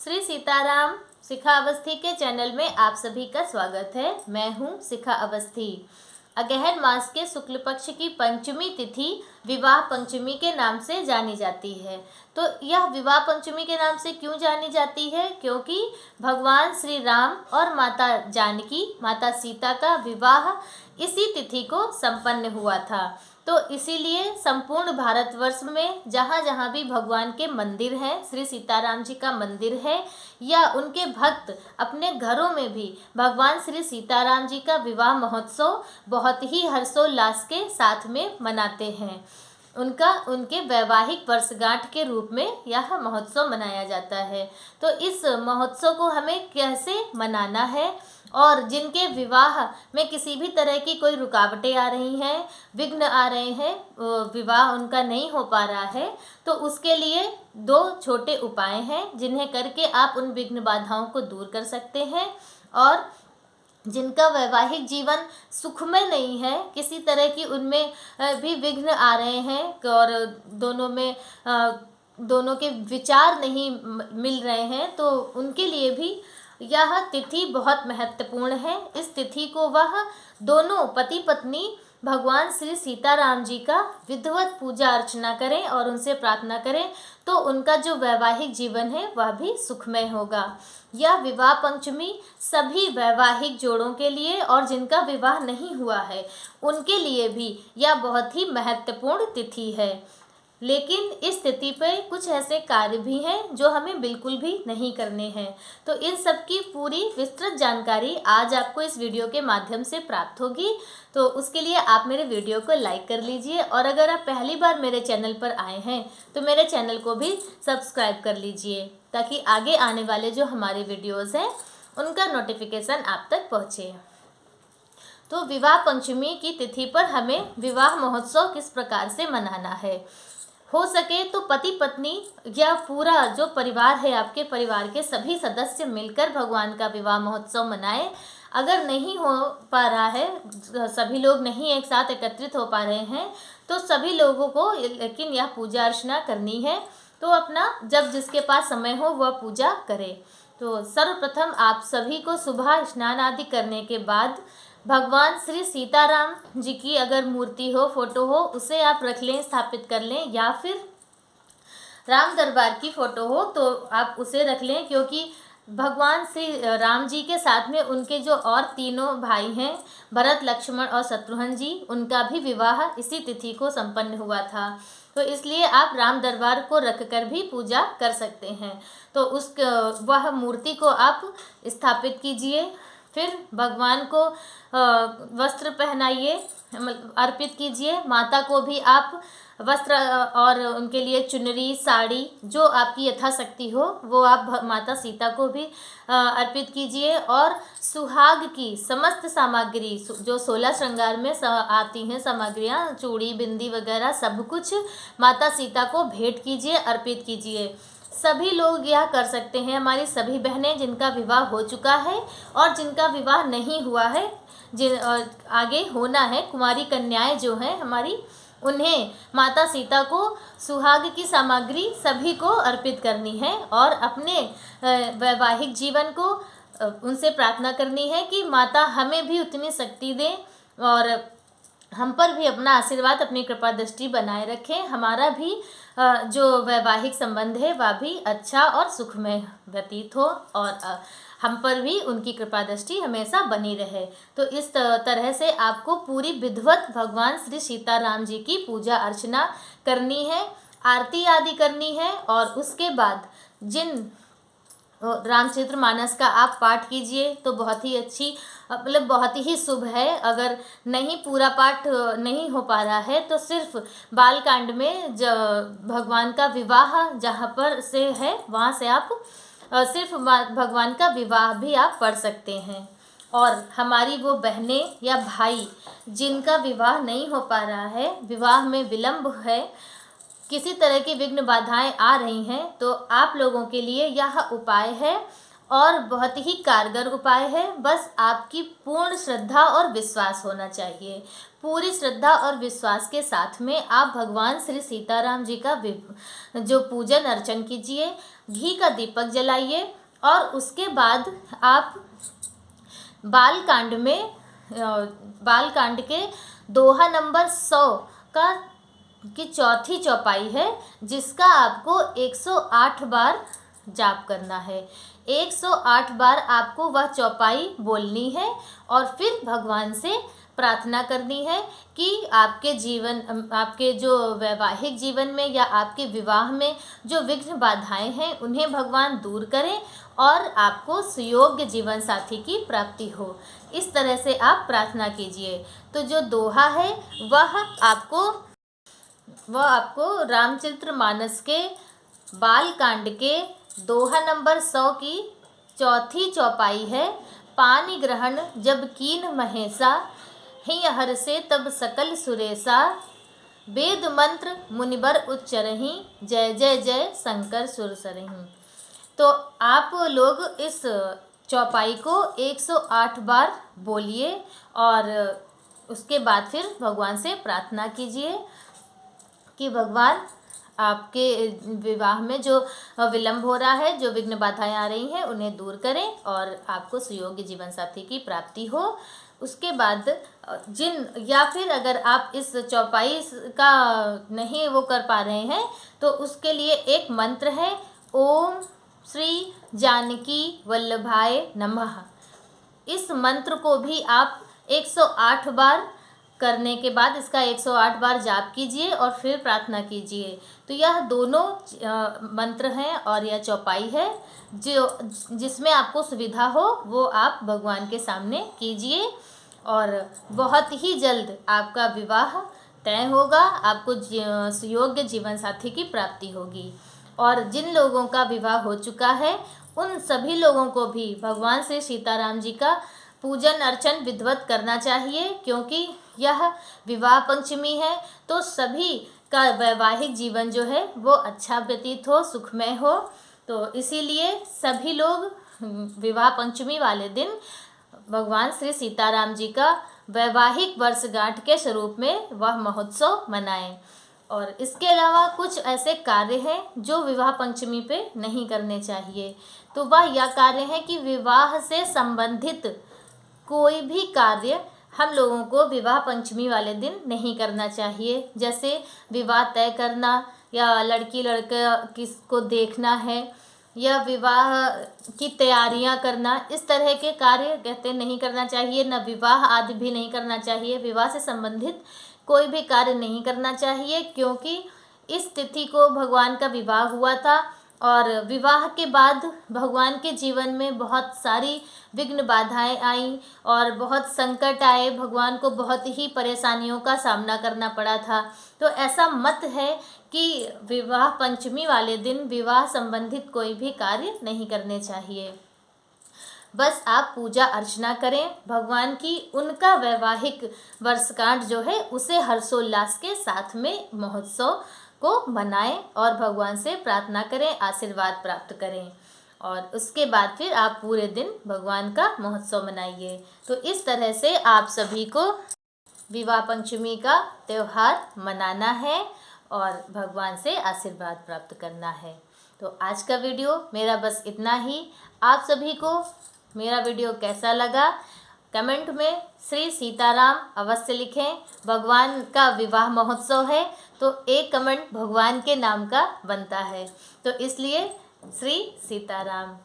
श्री सीताराम शिखा अवस्थी के चैनल में आप सभी का स्वागत है। मैं हूं शिखा अवस्थी। अगहन मास के शुक्ल पक्ष की पंचमी तिथि विवाह पंचमी के नाम से जानी जाती है। तो यह विवाह पंचमी के नाम से क्यों जानी जाती है? क्योंकि भगवान श्री राम और माता जानकी, माता सीता का विवाह इसी तिथि को संपन्न हुआ था। तो इसीलिए संपूर्ण भारतवर्ष में जहाँ जहाँ भी भगवान के मंदिर हैं, श्री सीताराम जी का मंदिर है, या उनके भक्त अपने घरों में भी भगवान श्री सीताराम जी का विवाह महोत्सव बहुत ही हर्षोल्लास के साथ में मनाते हैं। उनके वैवाहिक वर्षगांठ के रूप में यह महोत्सव मनाया जाता है। तो इस महोत्सव को हमें कैसे मनाना है, और जिनके विवाह में किसी भी तरह की कोई रुकावटें आ रही हैं, विघ्न आ रहे हैं, विवाह उनका नहीं हो पा रहा है, तो उसके लिए 2 छोटे उपाय हैं जिन्हें करके आप उन विघ्न बाधाओं को दूर कर सकते हैं। और जिनका वैवाहिक जीवन सुखमय नहीं है, किसी तरह की उनमें भी विघ्न आ रहे हैं और दोनों के विचार नहीं मिल रहे हैं, तो उनके लिए भी यह तिथि बहुत महत्वपूर्ण है। इस तिथि को वह दोनों पति पत्नी भगवान श्री सीताराम जी का विधिवत पूजा अर्चना करें और उनसे प्रार्थना करें, तो उनका जो वैवाहिक जीवन है वह भी सुखमय होगा। यह विवाह पंचमी सभी वैवाहिक जोड़ों के लिए और जिनका विवाह नहीं हुआ है उनके लिए भी यह बहुत ही महत्वपूर्ण तिथि है। लेकिन इस तिथि पर कुछ ऐसे कार्य भी हैं जो हमें बिल्कुल भी नहीं करने हैं। तो इन सब की पूरी विस्तृत जानकारी आज आपको इस वीडियो के माध्यम से प्राप्त होगी। तो उसके लिए आप मेरे वीडियो को लाइक कर लीजिए, और अगर आप पहली बार मेरे चैनल पर आए हैं तो मेरे चैनल को भी सब्सक्राइब कर लीजिए, ताकि आगे आने वाले जो हमारे वीडियोज़ हैं उनका नोटिफिकेशन आप तक पहुँचे। तो विवाह पंचमी की तिथि पर हमें विवाह महोत्सव किस प्रकार से मनाना है? हो सके तो पति पत्नी या पूरा जो परिवार है, आपके परिवार के सभी सदस्य मिलकर भगवान का विवाह महोत्सव मनाएं। अगर नहीं हो पा रहा है, सभी लोग नहीं एक साथ एकत्रित हो पा रहे हैं, तो सभी लोगों को लेकिन यह पूजा अर्चना करनी है। तो अपना जब जिसके पास समय हो वह पूजा करे। तो सर्वप्रथम आप सभी को सुबह स्नान आदि करने के बाद भगवान श्री सीताराम जी की अगर मूर्ति हो, फोटो हो, उसे आप रख लें, स्थापित कर लें, या फिर राम दरबार की फ़ोटो हो तो आप उसे रख लें, क्योंकि भगवान श्री राम जी के साथ में उनके जो और तीनों भाई हैं, भरत, लक्ष्मण और शत्रुघ्न जी, उनका भी विवाह इसी तिथि को संपन्न हुआ था। तो इसलिए आप राम दरबार को रखकर भी पूजा कर सकते हैं। तो वह मूर्ति को आप स्थापित कीजिए। फिर भगवान को वस्त्र पहनाइए, अर्पित कीजिए। माता को भी आप वस्त्र और उनके लिए चुनरी, साड़ी, जो आपकी यथाशक्ति हो वो आप माता सीता को भी अर्पित कीजिए। और सुहाग की समस्त सामग्री जो 16 श्रृंगार में आती हैं सामग्रियाँ, चूड़ी, बिंदी वगैरह सब कुछ माता सीता को भेंट कीजिए, अर्पित कीजिए। सभी लोग यह कर सकते हैं, हमारी सभी बहनें जिनका विवाह हो चुका है और जिनका विवाह नहीं हुआ है, आगे होना है, कुंवारी कन्याएं जो हैं हमारी, उन्हें माता सीता को सुहाग की सामग्री सभी को अर्पित करनी है और अपने वैवाहिक जीवन को उनसे प्रार्थना करनी है कि माता हमें भी उतनी शक्ति दें और हम पर भी अपना आशीर्वाद, अपनी कृपा दृष्टि बनाए रखें। हमारा भी जो वैवाहिक संबंध है वह भी अच्छा और सुखमय व्यतीत हो, और हम पर भी उनकी कृपा दृष्टि हमेशा बनी रहे। तो इस तरह से आपको पूरी विधिवत भगवान श्री सीताराम जी की पूजा अर्चना करनी है, आरती आदि करनी है। और उसके बाद जिन रामचरितमानस का आप पाठ कीजिए तो बहुत ही अच्छी, मतलब बहुत ही शुभ है। अगर नहीं पूरा पाठ नहीं हो पा रहा है तो सिर्फ बालकांड में भगवान का विवाह जहाँ पर से है वहाँ से आप सिर्फ भगवान का विवाह भी आप पढ़ सकते हैं। और हमारी वो बहनें या भाई जिनका विवाह नहीं हो पा रहा है, विवाह में विलम्ब है, किसी तरह की विघ्न बाधाएं आ रही हैं, तो आप लोगों के लिए यह उपाय है और बहुत ही कारगर उपाय है। बस आपकी पूर्ण श्रद्धा और विश्वास होना चाहिए। पूरी श्रद्धा और विश्वास के साथ में आप भगवान श्री सीताराम जी का जो पूजन अर्चन कीजिए। घी का दीपक जलाइए और उसके बाद आप बालकांड के दोहा नंबर 100 का की चौथी चौपाई है, जिसका आपको 108 बार जाप करना है। 108 बार आपको वह चौपाई बोलनी है और फिर भगवान से प्रार्थना करनी है कि आपके जो वैवाहिक जीवन में या आपके विवाह में जो विघ्न बाधाएं हैं उन्हें भगवान दूर करें और आपको सुयोग्य जीवन साथी की प्राप्ति हो। इस तरह से आप प्रार्थना कीजिए। तो जो दोहा है वह आपको रामचरितमानस के बालकांड के दोहा नंबर 100 की चौथी चौपाई है। पानी ग्रहण जब कीन महेशा, हिय हर्षे तब सकल सुरेशा, वेद मंत्र मुनिबर उच्चरहि, जय जय जय शंकर सुर सरहि। तो आप लोग इस चौपाई को 108 बार बोलिए और उसके बाद फिर भगवान से प्रार्थना कीजिए कि भगवान आपके विवाह में जो विलंब हो रहा है, जो विघ्न बाधाएं आ रही हैं, उन्हें दूर करें और आपको सुयोग्य जीवन साथी की प्राप्ति हो। उसके बाद या फिर अगर आप इस चौपाई का नहीं वो कर पा रहे हैं तो उसके लिए एक मंत्र है, ओम श्री जानकी वल्लभाय नमः। इस मंत्र को भी आप 108 बार करने के बाद इसका 108 बार जाप कीजिए और फिर प्रार्थना कीजिए। तो यह दोनों मंत्र हैं और यह चौपाई है जिसमें आपको सुविधा हो वो आप भगवान के सामने कीजिए और बहुत ही जल्द आपका विवाह तय होगा, आपको सुयोग्य जीवन साथी की प्राप्ति होगी। और जिन लोगों का विवाह हो चुका है उन सभी लोगों को भी भगवान श्री सीताराम जी का पूजन अर्चन विधिवत करना चाहिए, क्योंकि यह विवाह पंचमी है। तो सभी का वैवाहिक जीवन जो है वो अच्छा व्यतीत हो, सुखमय हो। तो इसीलिए सभी लोग विवाह पंचमी वाले दिन भगवान श्री सीताराम जी का वैवाहिक वर्षगांठ के स्वरूप में वह महोत्सव मनाएं। और इसके अलावा कुछ ऐसे कार्य हैं जो विवाह पंचमी पे नहीं करने चाहिए। तो वह यह कार्य है कि विवाह से संबंधित कोई भी कार्य हम लोगों को विवाह पंचमी वाले दिन नहीं करना चाहिए। जैसे विवाह तय करना या लड़की लड़का किसको देखना है या विवाह की तैयारियां करना, इस तरह के कार्य कहते नहीं करना चाहिए। न विवाह आदि भी नहीं करना चाहिए। विवाह से संबंधित कोई भी कार्य नहीं करना चाहिए, क्योंकि इस तिथि को भगवान का विवाह हुआ था और विवाह के बाद भगवान के जीवन में बहुत सारी विघ्न बाधाएं आईं और बहुत संकट आए। भगवान को बहुत ही परेशानियों का सामना करना पड़ा था। तो ऐसा मत है कि विवाह पंचमी वाले दिन विवाह संबंधित कोई भी कार्य नहीं करने चाहिए। बस आप पूजा अर्चना करें भगवान की, उनका वैवाहिक वर्षगांठ जो है उसे हर्षोल्लास के साथ में महोत्सव को मनाएं और भगवान से प्रार्थना करें, आशीर्वाद प्राप्त करें। और उसके बाद फिर आप पूरे दिन भगवान का महोत्सव मनाइए। तो इस तरह से आप सभी को विवाह पंचमी का त्यौहार मनाना है और भगवान से आशीर्वाद प्राप्त करना है। तो आज का वीडियो मेरा बस इतना ही। आप सभी को मेरा वीडियो कैसा लगा कमेंट में श्री सीताराम अवश्य लिखें। भगवान का विवाह महोत्सव है तो एक कमेंट भगवान के नाम का बनता है, तो इसलिए श्री सीताराम।